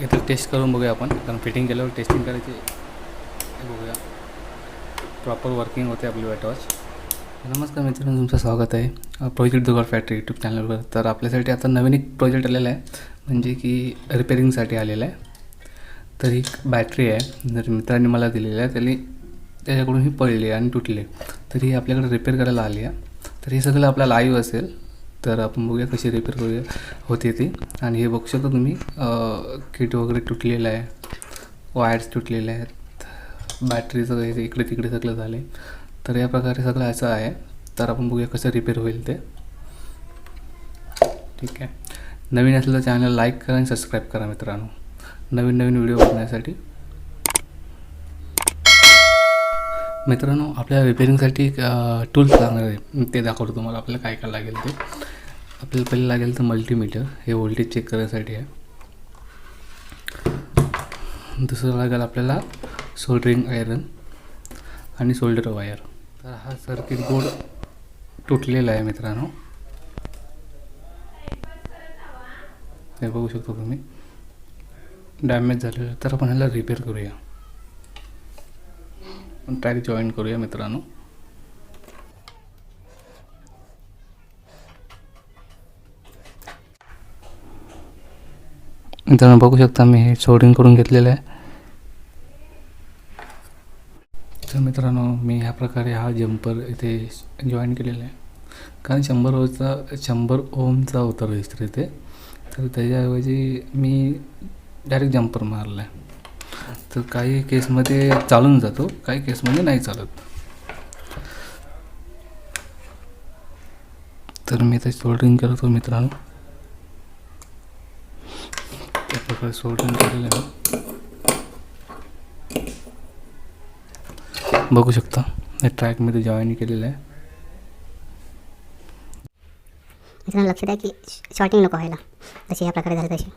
इथं टेस्ट करून बघूया आपण, कारण फिटिंग केल्यावर टेस्टिंग करायची. हे बघूया प्रॉपर वर्किंग होते आपली वेट वॉच. नमस्कार मित्रांनो, तुमचं स्वागत आहे प्रोजेक्ट जुगाड फॅक्टरी यूट्यूब चॅनलवर. तर आपल्यासाठी आता नवीन एक प्रोजेक्ट आलेला आहे, म्हणजे की रिपेरिंगसाठी आलेला आहे. तर ही बॅटरी आहे, जर मित्रांनी मला दिलेली आहे. त्याच्याकडून ही पडली आणि तुटली, तर ही आपल्याकडे रिपेअर करायला आली आहे. तर हे सगळं आपला लाईव्ह असेल, तर आपण बघूया कशी रिपेअर करूया होते ती. आणि हे बघू शकता तुम्ही, किट वगैरे तुटलेलं आहे, वायर्स तुटलेले आहेत, बॅटरीचं हे इकडे तिकडे सगळं झालं आहे. तर या प्रकारे सगळं असं आहे. तर आपण बघूया कसं रिपेअर होईल ते. ठीक आहे, नवीन असलं तर चॅनल लाईक करा आणि सबस्क्राईब करा मित्रांनो, नवीन नवीन व्हिडिओ बघण्यासाठी. मित्रांनो, आपल्या रिपेअरिंगसाठी टूल्स लागणार आहे, ते दाखवतो तुम्हाला. आपल्याला काय काय लागेल ते. आपल्याला पहिले लागेल तर मल्टीमीटर, हे व्होल्टेज चेक करायसाठी आहे. दुसरं लागेल आपल्याला सोल्डरिंग आयरन आणि सोल्डर वायर. तर हा सर्किट बोर्ड तुटलेला आहे मित्रांनो, हे बघू शकतो तुम्ही, डॅमेज झालेलं आहे. तर आपण ह्याला रिपेअर करूया, ट्रॅक जॉईन करूया मित्रांनो. मित्रांनो बघू शकता, मी हे सोल्डरिंग करून घेतलेलं आहे. तर मित्रांनो, मी ह्या प्रकारे हा जम्पर इथे जॉईन केलेला आहे, कारण 100 ओमचा होता रजिस्टर इथे. तर त्याच्याऐवजी मी डायरेक्ट जम्पर मारला आहे. तर काही केसमध्ये चालून जातो, काही केसमध्ये नाही चालत. तर मी ते सोल्डरिंग करतो मित्रांनो. त्या प्रकारे सोल्डरिंग केलेलं आहे, बघू शकता. हे ट्रॅकमध्ये जॉईन केलेलं आहे. मित्रांनो लक्ष द्या की शॉर्टिंग नको व्हायला, जशी या प्रकारे झालं तशी.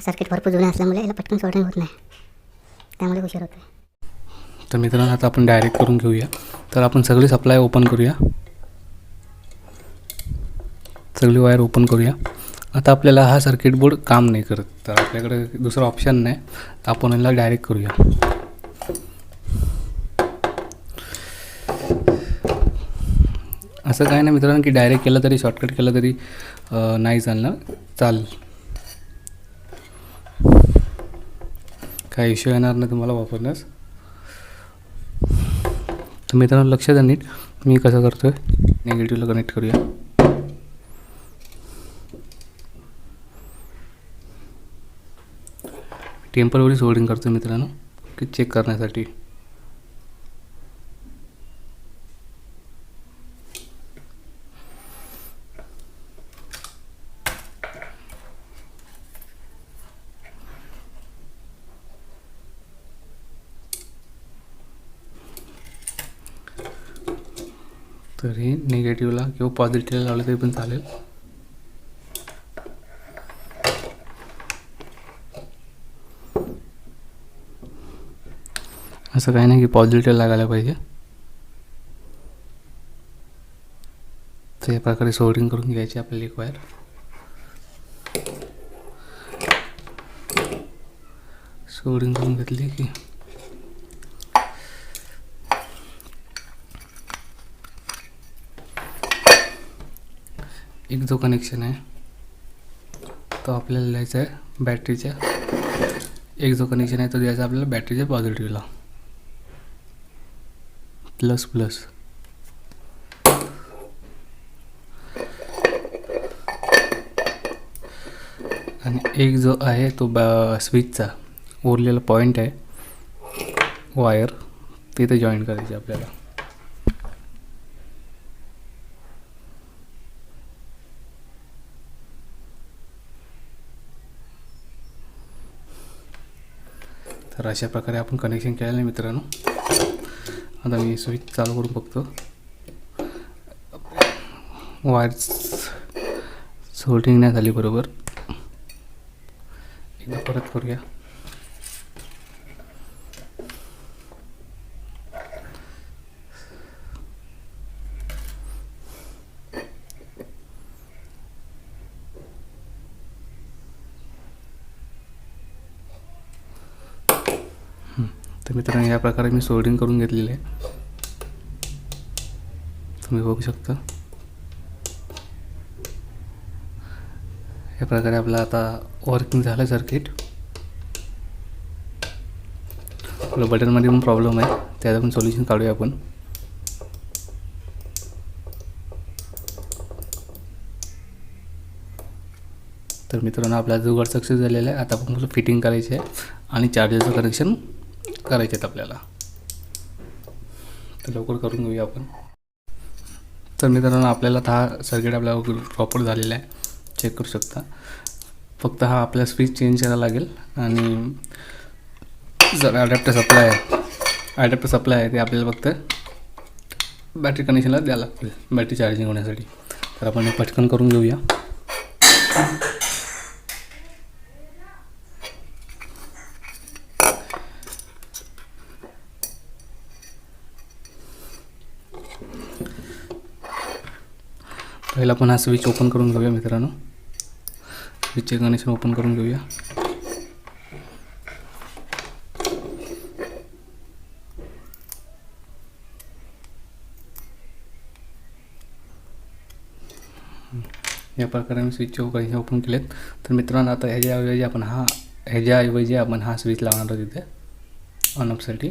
सर्किट भरपूर जुने असल्यामुळे याला पटकन शॉर्टिंग होत नाही, त्यामुळे उशीर होतो. तर मित्रांनो, आता आपण डायरेक्ट करून घेऊया. तर आपण सगळी सप्लाय ओपन करूया, सगळी वायर ओपन करूया. आता आपल्याला हा सर्किट बोर्ड काम नाही करत, तर आपल्याकडे दुसरा ऑप्शन नाही, तर आपण याला डायरेक्ट करूया. असं काय नाही मित्रांनो की डायरेक्ट केलं तरी, शॉर्टकट केलं तरी नाही चालेल, काय इश्यू येणार नाही तुम्हाला वापरण्यास. तर मित्रांनो लक्ष द्या नीट, मी कसं करतो आहे. निगेटिव्हला कनेक्ट करूया. टेम्पररी सोल्डरिंग करतो मित्रांनो, की चेक करण्यासाठी. तर हे निगेटिव्हला किंवा पॉझिटिव्हला लावलं तरी पण चालेल. असं काही नाही की पॉझिटिव्ह लागायला पाहिजे. तर या प्रकारे सोल्डरिंग करून घ्यायची आपल्याला एक वायर. सोल्डरिंग करून घेतली की एक जो कनेक्शन आहे तो आपल्याला द्यायचा आहे बॅटरीच्या. एक जो कनेक्शन आहे तो द्यायचा आपल्याला बॅटरीच्या पॉझिटिव्हला, प्लस. आणि एक जो आहे तो स्विचचा उरलेला पॉईंट आहे वायर, तिथे जॉईन करायची आपल्याला. तर अशा प्रकारे आपण कनेक्शन केलेलं आहे मित्रांनो. आता मी स्विच चालू करून बघतो. वायर्स सोल्डरिंग नाही झाली बरोबर, एकदा परत करूया. तर मित्रांनो या प्रकारे मी सोल्डरिंग करून घेतलेले आहे, तुम्ही बघू शकता. या प्रकारे आपलं आता वर्किंग झालं सर्किट. आपलं बटनमध्ये पण प्रॉब्लेम आहे, त्याचं पण सोल्युशन काढूया आपण. तर मित्रांनो आपला जुगाड सक्सेस झालेला आहे. आता आपण फिटिंग करायची आहे आणि चार्जरचं कनेक्शन करायचे आहेत आपल्याला. तर लवकर करून घेऊया आपण. तर मित्रांनो आपल्याला हा सर्किट आपल्याला प्रॉपर झालेला आहे, चेक करू शकता. फक्त हा आपल्याला स्विच चेंज करायला लागेल आणि जर ॲडॅप्टर सप्लाय आहे ते आपल्याला फक्त बॅटरी कनेक्शनला द्यायला लागतील बॅटरी चार्जिंग होण्यासाठी. तर आपण हे पटकन करून घेऊया. पहिला आपण हा स्विच ओपन करून घेऊया मित्रांनो. स्विचचे कनेक्शन ओपन करून घेऊया. या प्रकारे मी स्विचचे कनेक्शन ओपन केलेत. तर मित्रांनो आता ह्याच्याऐवजी आपण हा स्विच लावणार आहोत तिथे ऑन ऑफसाठी.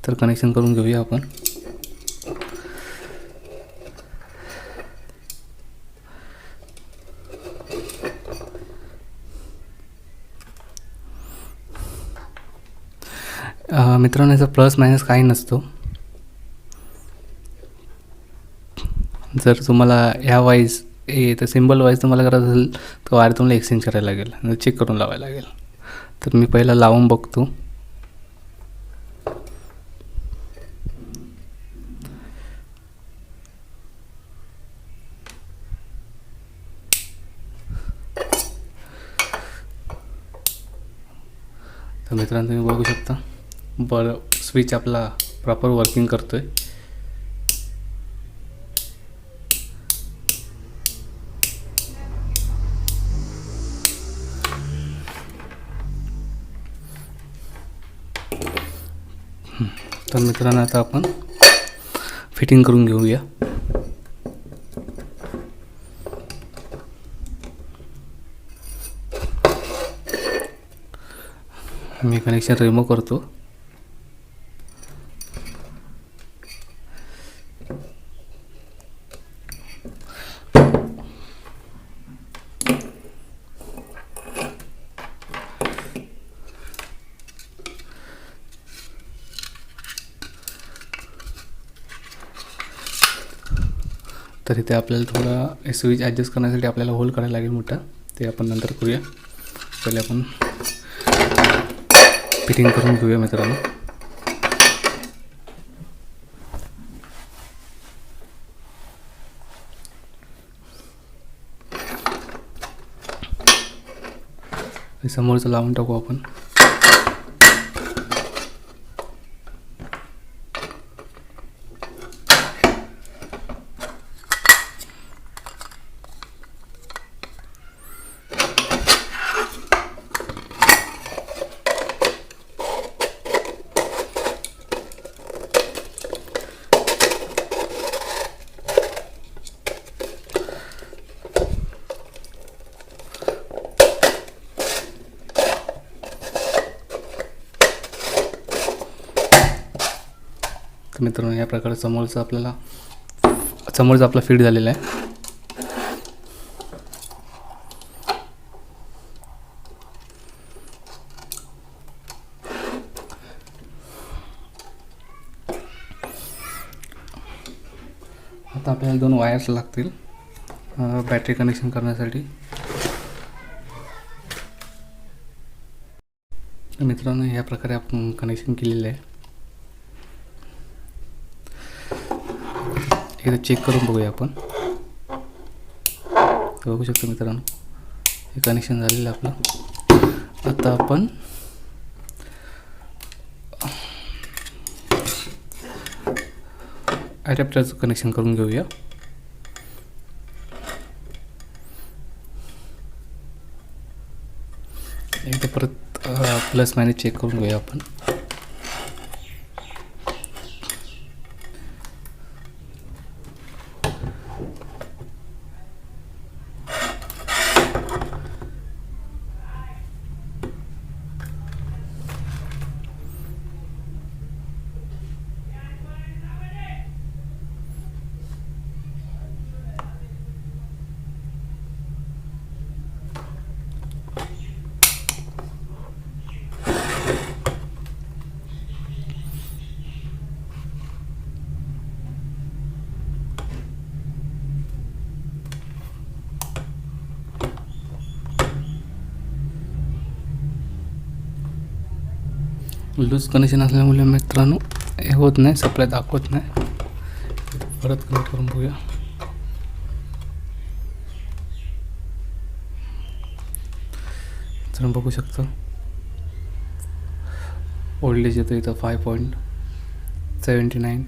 तर कनेक्शन करून घेऊया आपण. मित्रांनो याचा प्लस मायनस काही नसतो. जर तुम्हाला ह्या वाईज तर सिम्बल वाईज तुम्हाला करायचं असेल तर वायर तुम्हाला एक्सचेंज करायला लागेल आणि चेक करून लावायला लागेल. तर मी पहिला लावून बघतो. तर मित्रांनो तुम्ही बघू शकता स्विच आपला प्रॉपर वर्किंग करतोय. तर मित्रांनो आता आपण फिटिंग करून घेऊया. मी कनेक्शन रिमूव्ह करतो. तर इथे आपल्याला थोडा स्विच ॲडजस्ट करण्यासाठी आपल्याला होल करायला लागेल मोठा, ते आपण नंतर करूया. पहिले आपण फिटिंग करून घेऊया मित्रांनो. समोरचं लावून टाकू आपण. तर मित्रांनो या प्रकारे समोरचा आपला फिट झालेला आहे. आता आपल्याला 2 वायर्स लागतील बॅटरी कनेक्शन करण्यासाठी. मित्रांनो या प्रकारे आपण कनेक्शन केलेलं आहे. एकदा चेक करून बघूया आपण. बघू शकतो मित्रांनो हे कनेक्शन झालेलं आहे आपलं. आता आपण ॲडॅप्टरचं कनेक्शन करून घेऊया. एकदा परत प्लस मायनस चेक करून घेऊया आपण. लूज कनेक्शन असल्यामुळे मित्रांनो हे होत नाही, सप्लाय दाखवत नाही. परत कनेक्ट करून बघूया. तर बघू शकता व्होल्टेज येतो इथं 5.79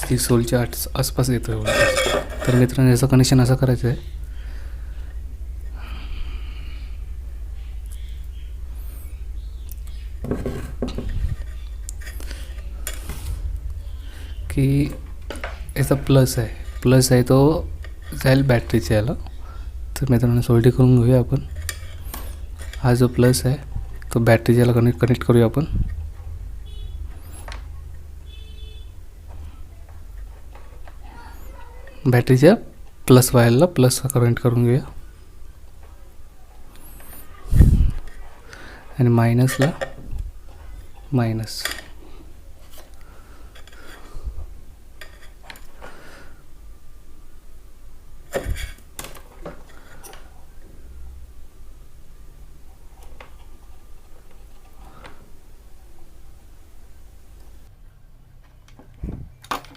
6 व्होल्टच्या आसपास येतो व्होल्टेज. तर मित्रांनो याचं कनेक्शन असं करायचं आहे की याचा प्लस आहे तो जाईल बॅटरीच्या याला. तर मित्रांनो सोल्डिंग करून घेऊया आपण. हा जो प्लस आहे तो बॅटरीच्या याला कनेक्ट करूया आपण. बॅटरीच्या प्लस वायरला प्लस कनेक्ट करून घेऊया आणि मायनसला मायनस.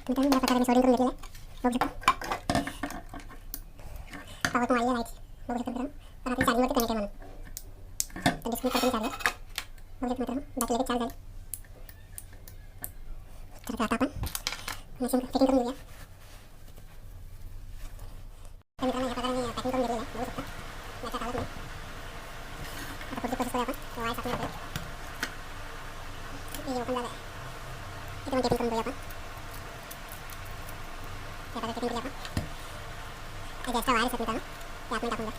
मित्रांनो या प्रकारे मी सोल्डिंग करून घेतलेलं आहे. बघू शकता पावर पण वाढलेला आहे. बघू शकता मित्रांनो आता ते चार्जिंगवरती कनेक्ट आहे म्हणून. तर डिस्कनेक्ट करतो मी चार्जर. बघू शकता मित्रांनो बॅटरी लगेच चार्ज झाली. तर आता आपण मशीन फिटिंग करून घेऊया. तर मित्रांनो या प्रकारे मी पॅकिंग करून घेतलेलं आहे. बघू शकता याच्यात आलंच नाही. आता पुढची प्रोसेस करूया आपण. वायर टाकून घेऊया. हे ओपन झालं आहे. इथे पण टेपिंग करून घेऊया आपण. या प्रकारे टेपिंग करूया आपण. हे जास्त वायर असतात मित्रांनो ते आतमध्ये टाकून द्या.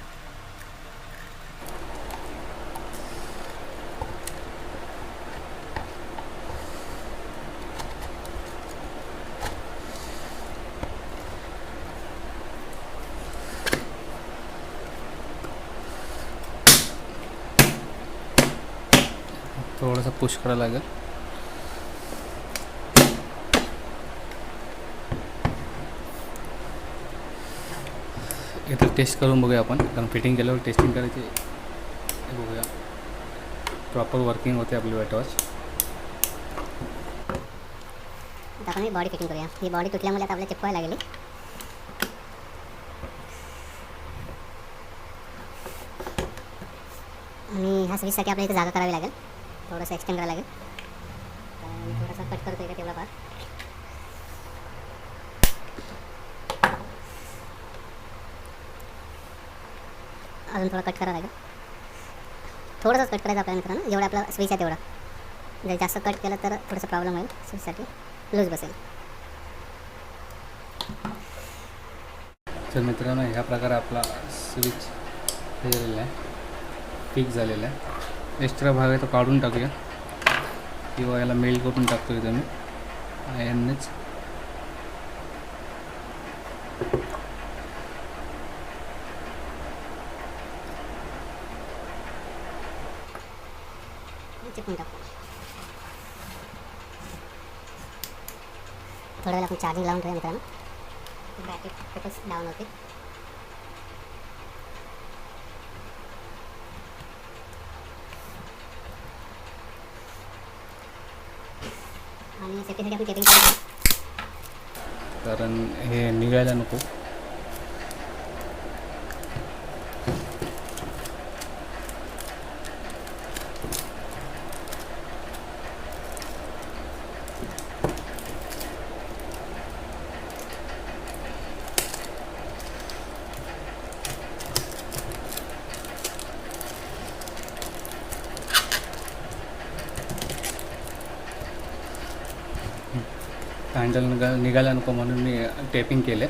थोडासा पुश करायला लागेल. इथं टेस्ट करून बघूया आपण, कारण फिटिंग केल्यावर टेस्टिंग करायची. हे बघूया प्रॉपर वर्किंग होते आपली वॉच. आता आपण ही बॉडी फिटिंग करूया. ही बॉडी तुटल्यामुळे आता आपल्याला चिपकायला लागली. आणि ह्या स्विचसाठी आपल्याला इथे जागा करावी लागेल. थोडंसं एक्सटेंड करावं लागेल. तर मी थोडंसं कट करतो इकडे तेवढा पार्ट. अजून थोडा कट करावं लागेल. थोडंसंच कट करायचं आपल्याला मित्रांनो, जेवढा आपला स्विच आहे तेवढा. जर जास्त कट केलं तर थोडंसं प्रॉब्लेम होईल, स्विचसाठी लूज बसेल. तर मित्रांनो ह्या प्रकारे आपला स्विच हे झालेला आहे, फिक्स झालेला आहे. एक्स्ट्रा भाग आहे तो काढून टाकूया किंवा याला मेल्ट करून टाकतो इथं मी आयननेच. चिपकून टाकू. थोड्या वेळ आपण चार्जिंग लावून ठेवूया मित्रांनो. बॅटरी खूपच डाऊन होते. आणि सेफ्टीसाठी आपण टेपिंग करू, कारण हे निघायला नको. हँडल निघायला नको म्हणून मी टेपिंग केले.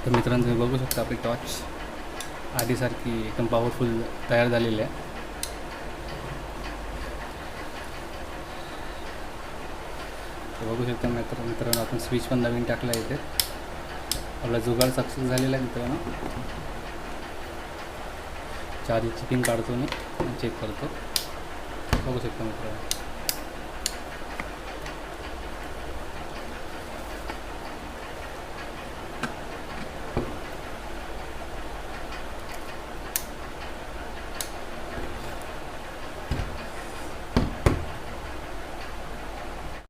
तर मित्रांनो तुम्ही बघू शकता आपली टॉर्च आधीसारखी एकदम पॉवरफुल तयार झालेली आहे. तर बघू शकता मित्रांनो आपण स्विच पण नवीन टाकला इथे. आपला जुगाड सक्सेस झालेला आहे मित्रांनो. चार्जिंगची पिन काढतो मी चेक करतो. बघू शकता मित्रांनो.